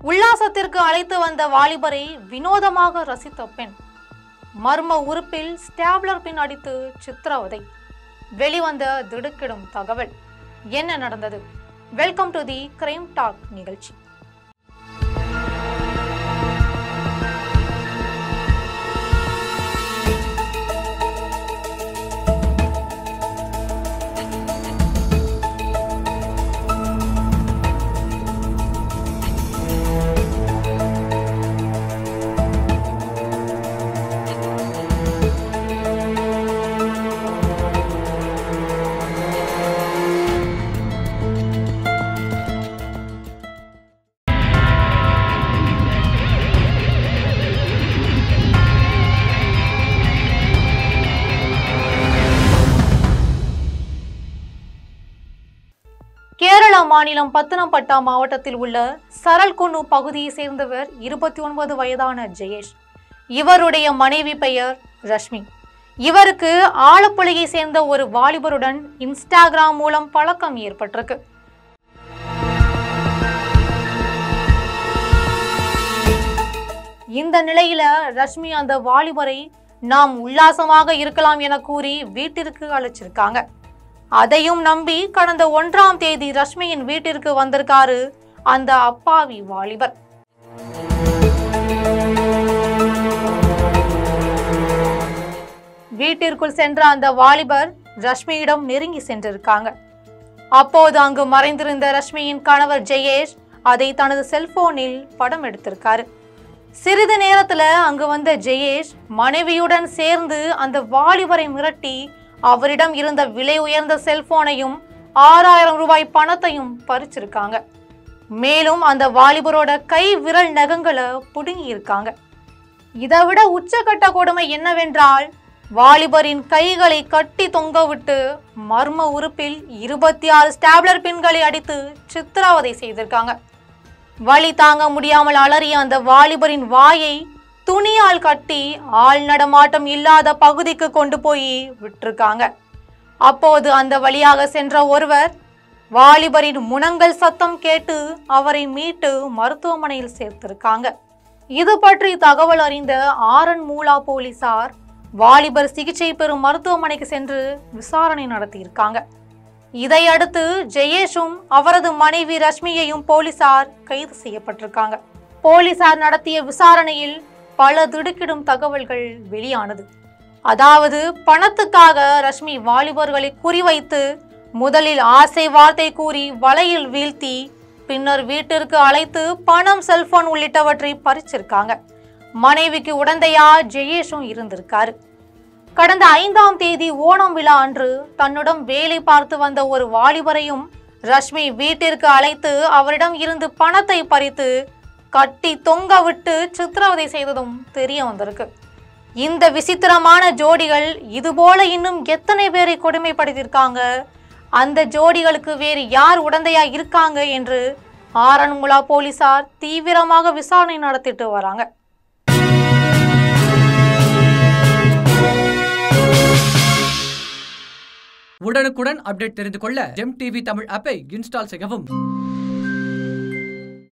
உல்லாசத்திற்கு அழைத்து வந்த வாலிபரை வினோதமாக ரசித்த பெண். மர்ம உறுப்பில் ஸ்டாப்லர் பின் அடித்து சித்திரவதை. வெளிவந்த திடுக்கிடும் தகவல். என்ன நடந்தது? Welcome to the crime talk நிகழ்ச்சி. கேரளா மாநிலம் பத்தனம்பட்டா மாவட்டத்தில் உள்ள சரல்குன்னு பகுதியை சேர்ந்தவர் 29 வயதான ஜெயேஷ். இவருடைய மனைவி பெயர் ரஷ்மி. இவருக்கு ஆலப்புழையை சேர்ந்த ஒரு வாலிபருடன் இன்ஸ்டாகிராம் மூலம் பழக்கம் ஏற்பட்டிருக்கு. இந்த நிலையில ரஷ்மி அந்த வாலிபரை நாம் உல்லாசமாக இருக்கலாம் என கூறி வீட்டிற்கு அழைச்சிருக்காங்க. அதையும் நம்பி கடந்த 1ஆம் தேதி ரஷ்மியின் வீட்டிற்கு வந்திருக்காரு அந்த அப்பாவி வாலிபர். வீட்டிற்குள் சென்ற அந்த வாலிபர் ரஷ்மியிடம் நெருங்கி சென்றிருக்காங்க. அப்போது அங்கு மறைந்திருந்த ரஷ்மியின் கணவர் ஜெயேஷ் அதை தனது செல்போனில் படம் எடுத்திருக்காரு. சிறிது நேரத்துல அங்கு வந்த ஜெயேஷ் மனைவியுடன் சேர்ந்து அந்த வாலிபரை மிரட்டி அவரிடம் இருந்த விலை உயர்ந்த செல்போனையும் 6000 ரூபாய் பணத்தையும் பறிச்சிருக்காங்க. மேலும் அந்த வாலிபரோட கை விரல் நகங்களை புடுங்கி இருக்காங்க. இதைவிட உச்சக்கட்ட கொடுமை என்னவென்றால், வாலிபரின் கைகளை கட்டி தொங்கவிட்டு மர்ம உறுப்பில் 26 ஸ்டாப்லர் பின்களை அடித்து சித்திரவதை செய்திருக்காங்க. வலி தாங்க முடியாமல் அலறிய அந்த வாலிபரின் வாயை துணியால் கட்டி ஆள் நடமாட்டம் இல்லாத பகுதிக்கு கொண்டு போய் விட்டிருக்காங்க. அப்போது அந்த வழியாக சென்ற ஒருவர் வாலிபரின் முனங்கல் சத்தம் கேட்டு அவரை மீட்டு மருத்துவமனையில் சேர்த்திருக்காங்க. இது பற்றி தகவல் அறிந்த ஆரன்மூலா போலீசார் வாலிபர் சிகிச்சை பெறும் மருத்துவமனைக்கு சென்று விசாரணை நடத்தியிருக்காங்க. இதையடுத்து ஜெயேஷும் அவரது மனைவி ரஷ்மியையும் போலீசார் கைது செய்யப்பட்டிருக்காங்க. போலீசார் நடத்திய விசாரணையில் பல திடுக்கிடும் தகவல்கள் வெளியானது. அதாவது, பணத்துக்காக ரஷ்மி வாலிபர்களை குறிவைத்து முதலில் ஆசை வார்த்தை கூறி வலையில் வீழ்த்தி பின்னர் வீட்டிற்கு அழைத்து பணம், செல்போன் உள்ளிட்டவற்றை பறிச்சிருக்காங்க. மனைவிக்கு உடந்தையா ஜெயேஷும் இருந்திருக்காரு. கடந்த 5ஆம் தேதி ஓணம் விழா அன்று தன்னிடம் வேலை பார்த்து வந்த ஒரு வாலிபரையும் ரஷ்மி வீட்டிற்கு அழைத்து அவரிடம் இருந்து பணத்தை பறித்து கட்டி தொங்க விட்டு சித்திரவதை செய்ததும் தெரிய வந்திருக்கு. இந்த விசித்திரமான ஜோடிகள் இதுபோல இன்னும் எத்தனை பேரை கொடுமைப்படுத்தியிருக்காங்க, அந்த ஜோடிகளுக்கு வேறு யார் உடந்தையா இருக்காங்க என்று ஆரன்முலா போலீசார் தீவிரமாக விசாரணை நடத்திட்டு வராங்க. உடனுக்குடன் அப்டேட் தெரிந்து கொள்ள ஜெம் டிவி தமிழ் ஆப்பை இன்ஸ்டால் செய்யவும்.